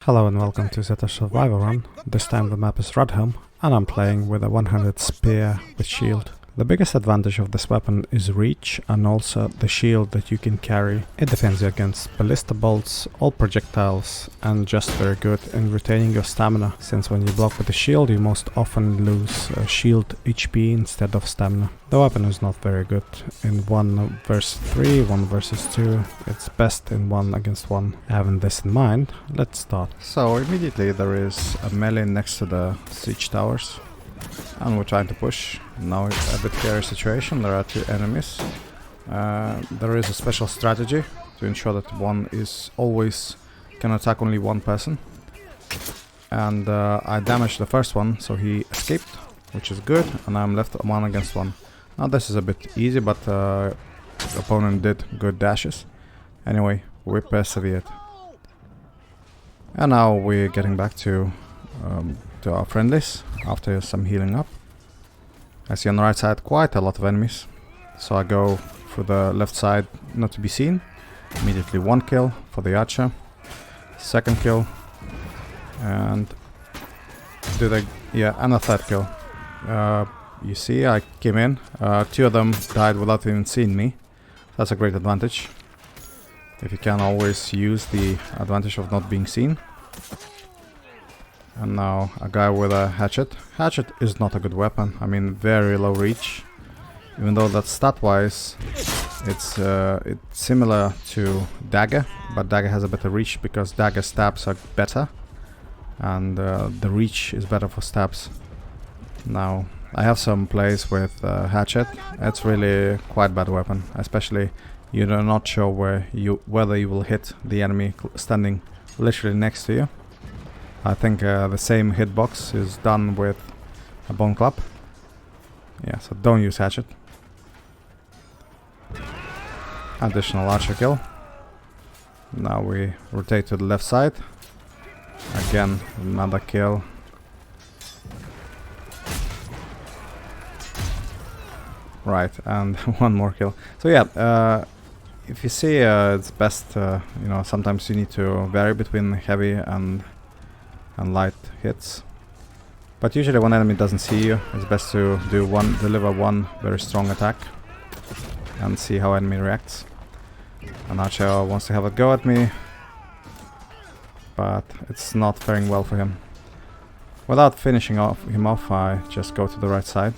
Hello and welcome to Zeta Survival Run. This time the map is Rudhelm and I'm playing with a 100 spear with shield. The biggest advantage of this weapon is reach and also the shield that you can carry. It defends you against ballista bolts, all projectiles, and just very good in retaining your stamina, since when you block with the shield you most often lose shield HP instead of stamina. The weapon is not very good in 1 versus 3, 1 versus 2, it's best in 1 against 1. Having this in mind, let's start. So immediately there is a melee next to the siege towers. And we're trying to push. Now it's a bit scary situation, there are 2 enemies. There is a special strategy to ensure that one is always can attack only one person. And I damaged the first one, so he escaped, which is good, and I'm left 1 against 1. Now this is a bit easy, but the opponent did good dashes. Anyway, we persevered. And now we're getting back to our friendlies after some healing up. I see on the right side quite a lot of enemies, so I go for the left side not to be seen. Immediately 1 kill for the archer, 2nd kill, and and a 3rd kill. You see, I came in, 2 of them died without even seeing me. That's a great advantage, if you can always use the advantage of not being seen. And now a guy with a hatchet. Hatchet is not a good weapon, I mean very low reach. Even though that stat wise it's similar to dagger, but dagger has a better reach because dagger stabs are better. And the reach is better for stabs. Now I have some plays with hatchet. It's really quite bad weapon, especially you're not sure whether you will hit the enemy standing literally next to you. I think the same hitbox is done with a bone club. Yeah, so don't use hatchet. Additional archer kill. Now we rotate to the left side. Again, another kill. Right, and 1 more kill. So yeah, if you see, it's best, you know, sometimes you need to vary between heavy and light hits. But usually when enemy doesn't see you, it's best to deliver one very strong attack and see how enemy reacts. An archer wants to have a go at me, but it's not faring well for him. Without finishing him off, I just go to the right side.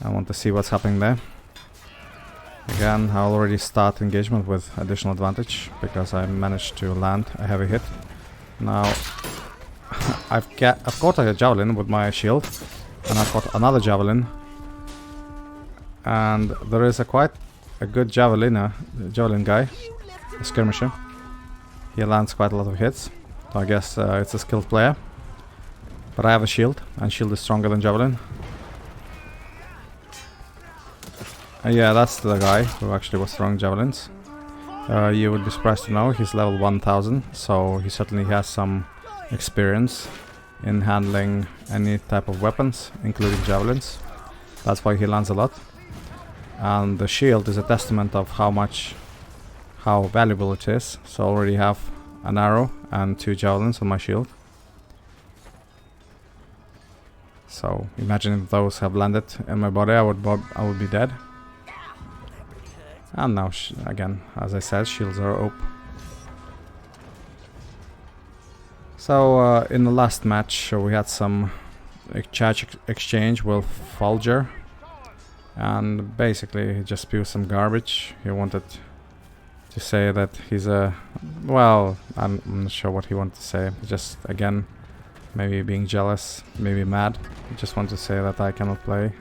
I want to see what's happening there. Again, I already start engagement with additional advantage because I managed to land a heavy hit. Now I've caught a javelin with my shield, and I've got another javelin, and there is quite a good javelin guy, a skirmisher. He lands quite a lot of hits, so I guess it's a skilled player. But I have a shield, and shield is stronger than javelin. Yeah, that's the guy who actually was throwing javelins. You would be surprised to know he's level 1000, so he certainly has some experience in handling any type of weapons, including javelins. That's why he lands a lot. And the shield is a testament of how valuable it is. So I already have an arrow and 2 javelins on my shield. So imagine if those have landed in my body, I would be dead. And now again, as I said, shields are OP. So in the last match we had some charge exchange with Fulger, and basically he just spewed some garbage. He wanted to say that he's a... well, I'm not sure what he wanted to say. Just again, maybe being jealous, maybe mad. He just wanted to say that I cannot play.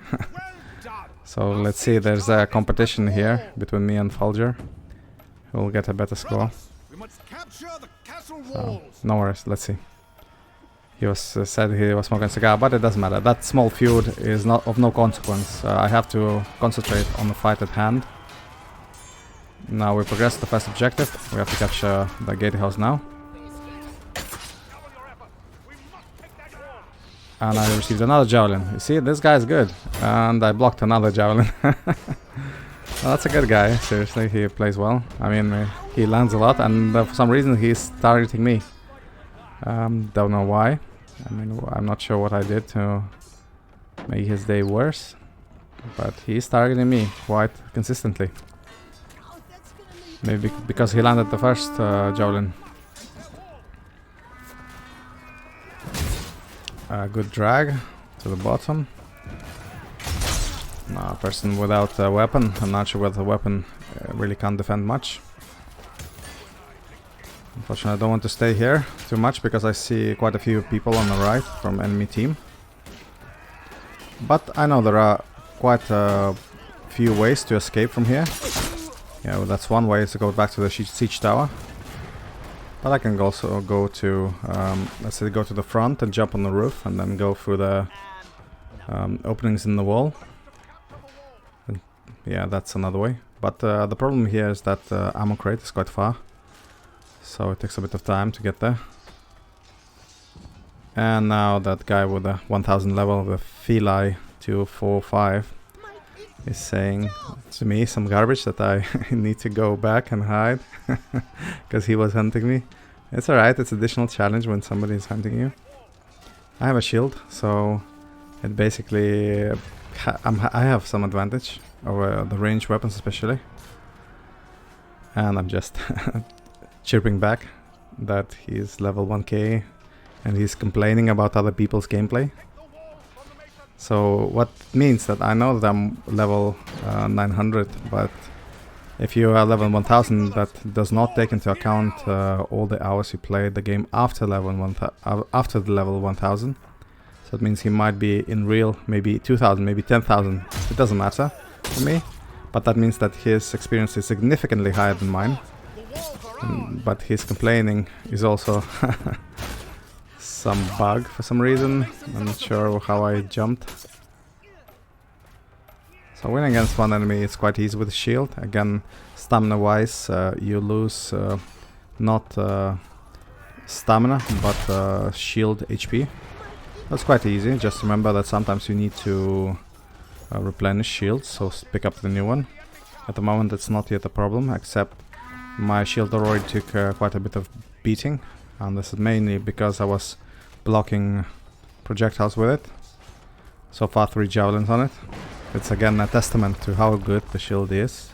So let's see, there's a competition here between me and Fulger. Who will get a better score. So, no worries, let's see. He was said he was smoking a cigar, but it doesn't matter. That small feud is not of no consequence. I have to concentrate on the fight at hand. Now we progress to the first objective. We have to capture the gatehouse now. And I received another javelin. You see, this guy's good. And I blocked another javelin. Well, that's a good guy, seriously, he plays well. I mean, he lands a lot, and for some reason he's targeting me. Don't know why. I mean, I'm not sure what I did to make his day worse, but he's targeting me quite consistently. Maybe because he landed the first javelin. Good drag to the bottom. No, a person without a weapon, I'm not sure whether a weapon really can't defend much. Unfortunately, I don't want to stay here too much because I see quite a few people on the right from enemy team. But I know there are quite a few ways to escape from here. Yeah, well, that's one way, is to go back to the siege tower. But I can also go to, let's say, go to the front and jump on the roof and then go through the openings in the wall. And yeah, that's another way. But the problem here is that the ammo crate is quite far. So it takes a bit of time to get there. And now that guy with the 1000 level, the Feli 245, is saying to me some garbage that I need to go back and hide because he was hunting me. It's alright, it's additional challenge when somebody is hunting you. I have a shield, so it basically I have some advantage over the ranged weapons especially. And I'm just chirping back that he's level 1k and he's complaining about other people's gameplay. So what means that I know that I'm level 900, but if you are level 1000, that does not take into account all the hours you played the game after after the level 1000. So it means he might be in real maybe 2000, maybe 10,000. It doesn't matter for me, but that means that his experience is significantly higher than mine. But his complaining is also some bug for some reason. I'm not sure how I jumped. So winning against one enemy is quite easy with shield. Again, stamina wise, you lose not stamina but shield HP. That's quite easy. Just remember that sometimes you need to replenish shields, so pick up the new one. At the moment it's not yet a problem, except my shield already took quite a bit of beating, and this is mainly because I was blocking projectiles with it. So far 3 javelins on it. It's again a testament to how good the shield is.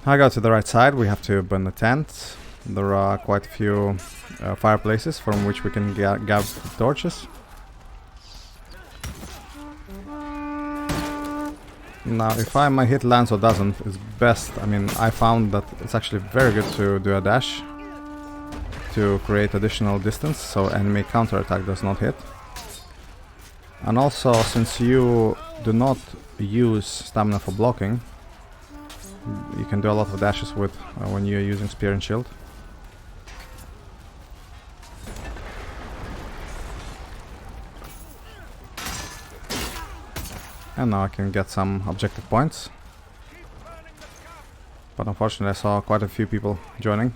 I go to the right side, we have to burn the tent. There are quite a few fireplaces from which we can grab torches. Now, if my hit lands or doesn't, it's best. I mean, I found that it's actually very good to do a dash to create additional distance, so enemy counterattack does not hit. And also, since you do not use stamina for blocking, you can do a lot of dashes with when you're using spear and shield. And now I can get some objective points. But unfortunately I saw quite a few people joining,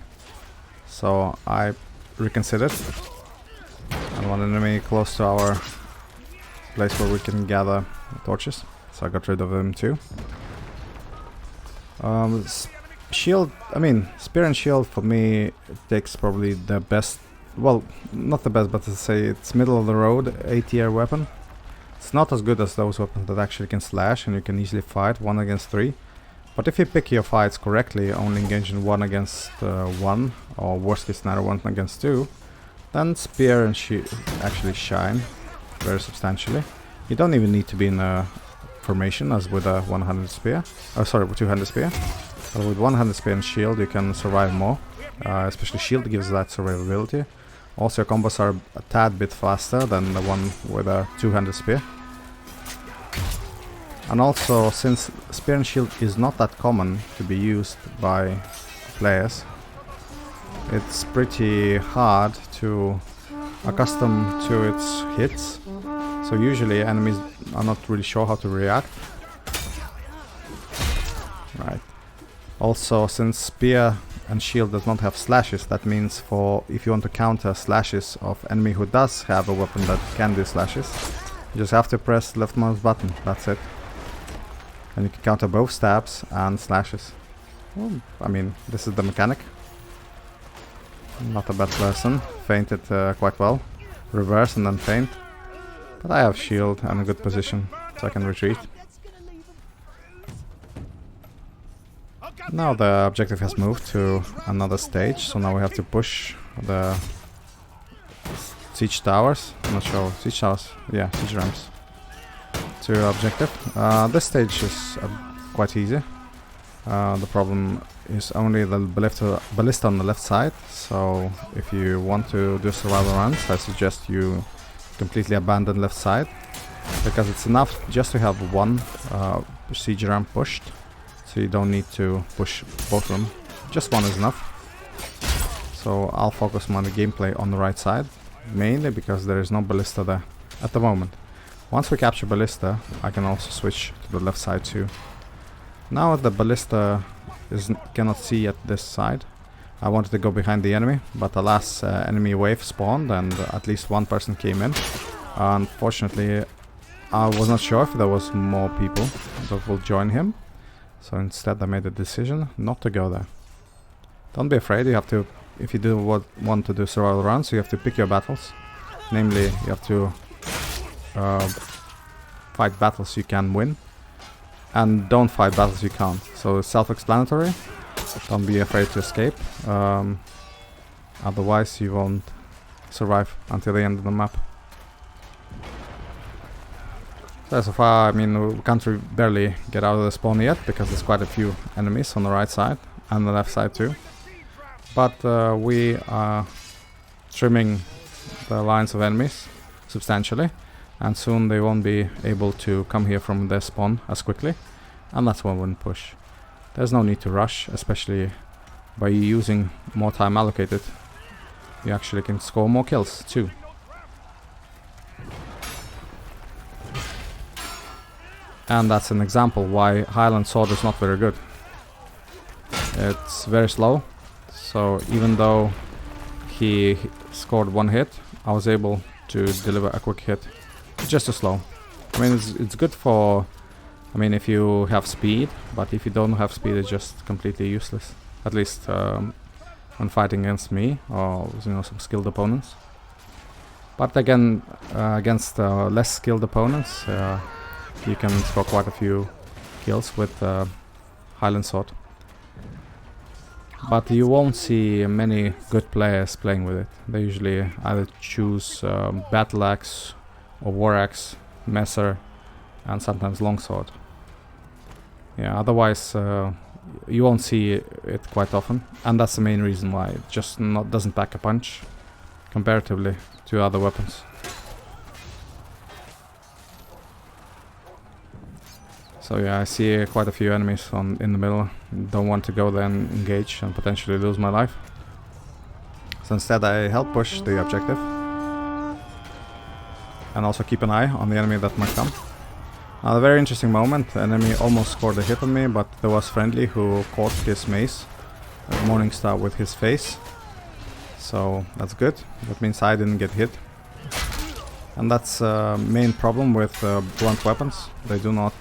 so I reconsidered. And one enemy close to our place where we can gather torches, so I got rid of them too. Shield, I mean, spear and shield for me takes probably the best, well, not the best, but let's say it's middle of the road A tier weapon. It's not as good as those weapons that actually can slash and you can easily fight 1 against 3. But if you pick your fights correctly, only engaging 1 against 1, or worst case scenario 1 against 2, then spear and shield actually shine very substantially. You don't even need to be in a formation as with a 100 spear, sorry, with 200 spear. But with 100 spear and shield you can survive more, especially shield gives that survivability. Also your combos are a tad bit faster than the one with a 200 spear. And also, since spear and shield is not that common to be used by players, it's pretty hard to accustom to its hits. So usually enemies are not really sure how to react. Right. Also, since spear and shield does not have slashes, that means for if you want to counter slashes of enemy who does have a weapon that can do slashes, you just have to press left mouse button, that's it. And you can counter both stabs and slashes. Well, I mean, this is the mechanic. Not a bad person. Feinted quite well. Reverse and then feint. But I have shield and a good position, so I can retreat. Now the objective has moved to another stage, so now we have to push the siege towers. I'm not sure. Siege towers? Yeah, siege ramps. To objective. This stage is quite easy. The problem is only the ballista on the left side, so if you want to do survival runs, I suggest you completely abandon left side, because it's enough just to have one siege ramp pushed, so you don't need to push both of them. Just one is enough. So I'll focus my gameplay on the right side, mainly because there is no ballista there at the moment. Once we capture ballista, I can also switch to the left side too. Now the ballista cannot see at this side. I wanted to go behind the enemy, but alas, enemy wave spawned and at least one person came in. Unfortunately, I was not sure if there was more people that will join him, so instead I made the decision not to go there. Don't be afraid. You have to, if you do want to do survival runs, you have to pick your battles. Namely, you have to fight battles you can win, and don't fight battles you can't. So it's self-explanatory. Don't be afraid to escape. Otherwise you won't survive until the end of the map. So far, I mean, we can't barely get out of the spawn yet, because there's quite a few enemies on the right side and the left side too. But we are trimming the lines of enemies substantially, and soon they won't be able to come here from their spawn as quickly, and that's when we'll push. There's no need to rush, especially by using more time allocated. You actually can score more kills too. And that's an example why Highland Sword is not very good. It's very slow, so even though he scored one hit, I was able to deliver a quick hit. It's just too slow. I mean, it's good for, I mean, if you have speed, but if you don't have speed, it's just completely useless. At least when fighting against me or, you know, some skilled opponents. But again, against less skilled opponents, you can score quite a few kills with Highland Sword. But you won't see many good players playing with it. They usually either choose Battle Axe or War Axe, Messer, and sometimes Longsword. Yeah, otherwise you won't see it quite often, and that's the main reason why it just doesn't pack a punch comparatively to other weapons. So yeah, I see quite a few enemies in the middle. Don't want to go there and engage and potentially lose my life. So instead I help push the objective. And also keep an eye on the enemy that might come. A very interesting moment. An enemy almost scored a hit on me, but there was friendly who caught his mace, Morningstar, with his face. So that's good. That means I didn't get hit. And that's the main problem with blunt weapons. They do not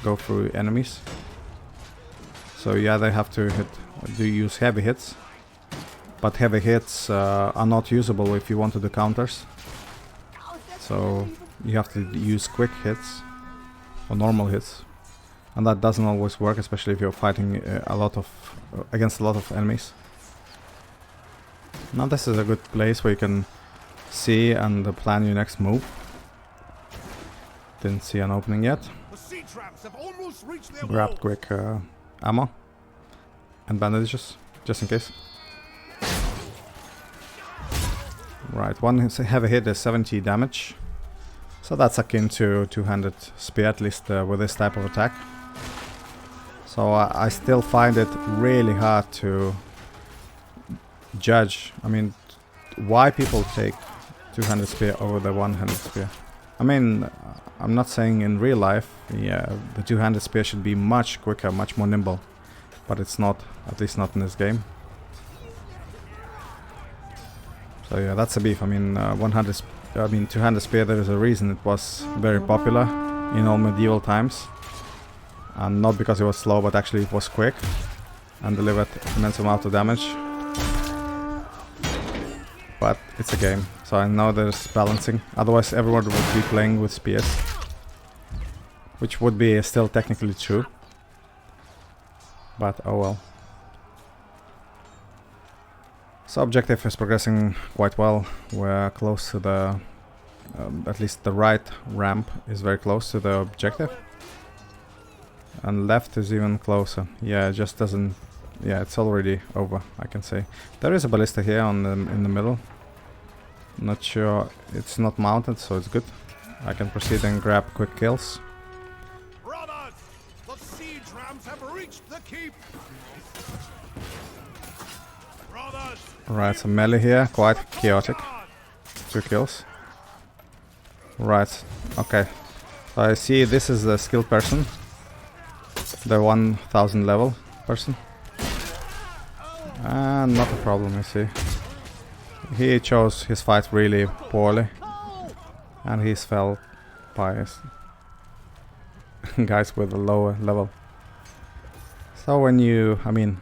go through enemies. So yeah, they have to use heavy hits. But heavy hits are not usable if you want to do counters. So you have to use quick hits or normal hits, and that doesn't always work, especially if you're fighting against a lot of enemies. Now this is a good place where you can see and plan your next move. Didn't see an opening yet. Grabbed quick ammo and bandages, just in case. Right, one heavy hit is 70 damage. So that's akin to two-handed spear, at least with this type of attack. So I still find it really hard to judge. I mean, why people take two-handed spear over the one-handed spear. I mean, I'm not saying in real life, yeah, the two-handed spear should be much quicker, much more nimble. But it's not, at least not in this game. So yeah, that's a beef. I mean, two-handed spear, there is a reason it was very popular in all medieval times. And not because it was slow, but actually it was quick and delivered immense amount of damage. but it's a game, so I know there's balancing. Otherwise everyone would be playing with spears, which would be still technically true, but oh well. So objective is progressing quite well. We're close to the, at least the right ramp is very close to the objective. And left is even closer. Yeah, it just doesn't, yeah, it's already over, I can say. There is a ballista here on in the middle. Not sure, it's not mounted, so it's good. I can proceed and grab quick kills. Brothers, the siege rams have reached the keep. Right, some melee here, quite chaotic. 2 kills. Right, okay. So I see this is the skilled person. The 1000 level person. And not a problem, you see. He chose his fight really poorly. And he's fell by his guys with a lower level. So when you, I mean,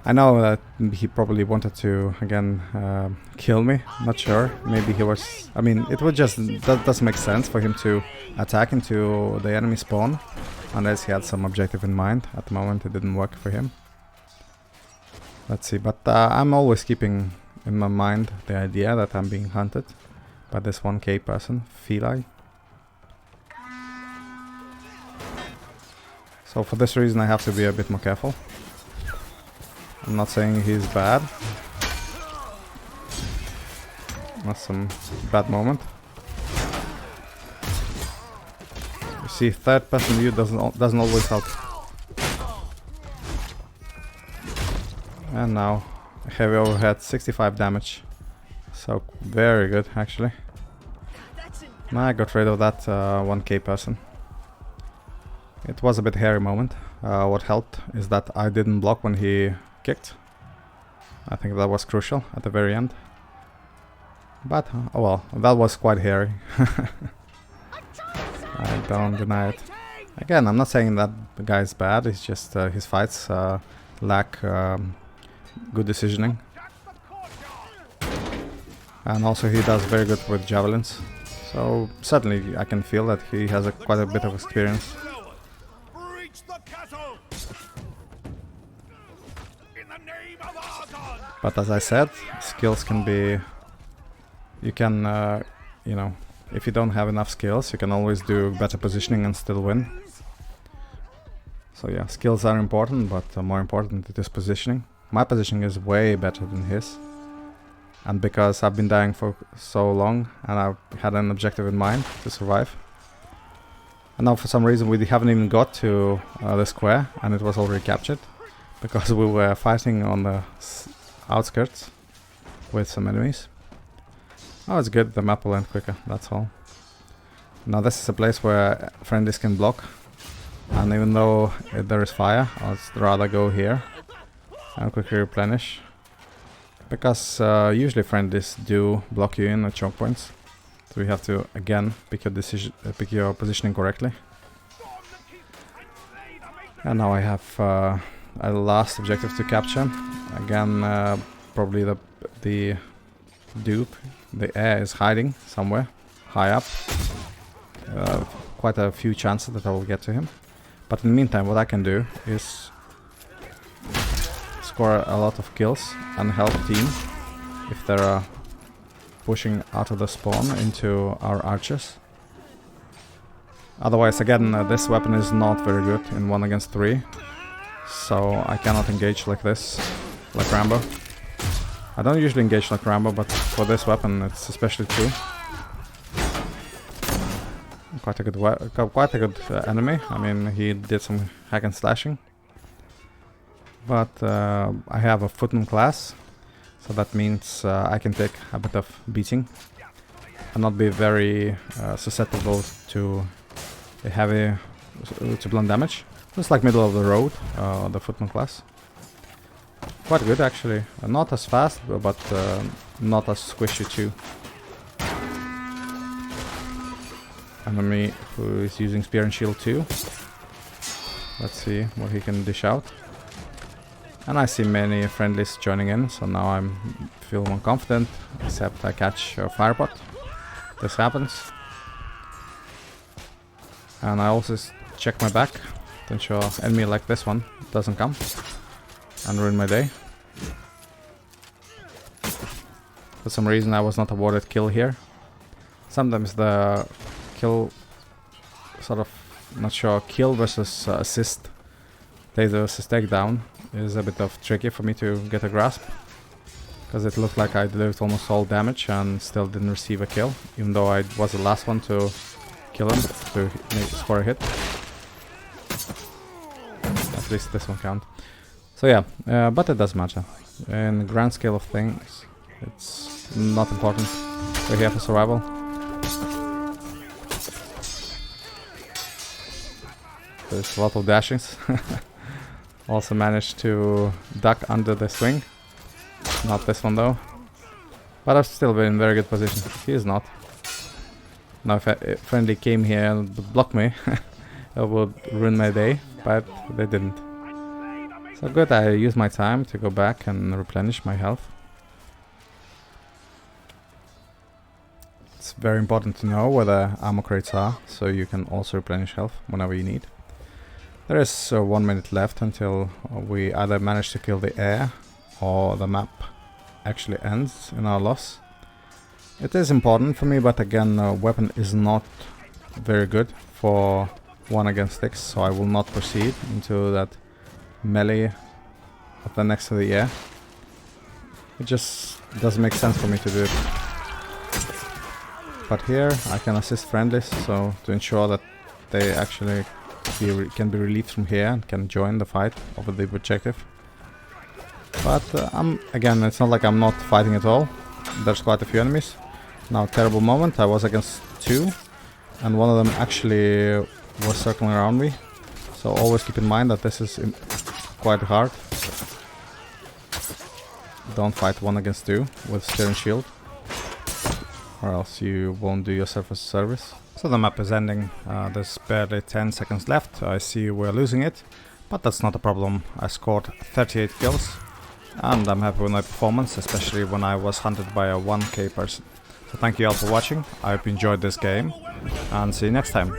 I know that he probably wanted to, again, kill me. Not sure. Maybe he was... I mean, it would just... That doesn't make sense for him to attack into the enemy spawn. Unless he had some objective in mind. At the moment it didn't work for him. Let's see. But I'm always keeping in my mind the idea that I'm being hunted by this 1k person, Feli. So for this reason I have to be a bit more careful. I'm not saying he's bad. Not some bad moment. You see, third person view doesn't always help. And now heavy overhead, 65 damage. So very good actually. I got rid of that 1k person. It was a bit hairy moment. What helped is that I didn't block when he kicked. I think that was crucial at the very end. But, oh well, that was quite hairy. I don't deny it. Again, I'm not saying that the guy is bad, it's just his fights lack good decisioning. And also he does very good with javelins. So certainly I can feel that he has quite a bit of experience. But as I said, skills can be... You can, you know, if you don't have enough skills, you can always do better positioning and still win. So yeah, skills are important, but more important it is positioning. My positioning is way better than his. And because I've been dying for so long, and I've had an objective in mind to survive. And now for some reason we haven't even got to the square, and it was already captured. Because we were fighting on the outskirts with some enemies. Oh, it's good, the map will end quicker, that's all. Now this is a place where friendlies can block. And even though there is fire, I'd rather go here and quickly replenish. Because usually friendlies do block you in at choke points. So you have to, again, pick your positioning correctly. And now I have a last objective to capture. Again, probably the dupe, the heir is hiding somewhere high up. Quite a few chances that I will get to him. But in the meantime, what I can do is score a lot of kills and help team if they're pushing out of the spawn into our archers. Otherwise, again, this weapon is not very good in 1 against 3. So I cannot engage like this, like Rambo. I don't usually engage like Rambo, but for this weapon it's especially true. Quite a good enemy. I mean, he did some hack and slashing. But I have a footman class, so that means I can take a bit of beating and not be very susceptible to a heavy, to blunt damage. Just like middle of the road, the footman class. Quite good actually. Not as fast, but not as squishy too. Enemy who is using spear and shield too. Let's see what he can dish out. And I see many friendlies joining in, so now I feel more confident, except I catch a firebot. This happens. And I also check my back to ensure enemy like this one doesn't come and ruin my day. For some reason I was not awarded kill here. Sometimes the kill, sort of, not sure, kill versus assist, take versus takedown is a bit of tricky for me to get a grasp. Because it looked like I delivered almost all damage and still didn't receive a kill, even though I was the last one to kill him, to score a hit. At least this one count. So yeah, but it does matter. In the grand scale of things, it's not important. We're here for survival. There's a lot of dashings. Also managed to duck under the swing. Not this one though. But I've still been in very good position. He is not. Now if a friendly came here and would block me, it would ruin my day, but they didn't. So good, I used my time to go back and replenish my health. It's very important to know where the ammo crates are, so you can also replenish health whenever you need. There is 1 minute left until we either manage to kill the air or the map actually ends in our loss. It is important for me, but again, weapon is not very good for 1 against 6, so I will not proceed into that melee up there next to the air. It just doesn't make sense for me to do it. But here I can assist friendlies, so to ensure that they actually can be relieved from here and can join the fight over the objective. But again, it's not like I'm not fighting at all. There's quite a few enemies. Now, terrible moment, I was against 2 and one of them actually was circling around me. So always keep in mind that this is quite hard. Don't fight 1 against 2 with spear and shield, or else you won't do yourself a service. So the map is ending. There's barely 10 seconds left. I see we're losing it, but that's not a problem. I scored 38 kills and I'm happy with my performance, especially when I was hunted by a 1k person. So thank you all for watching. I hope you enjoyed this game and see you next time.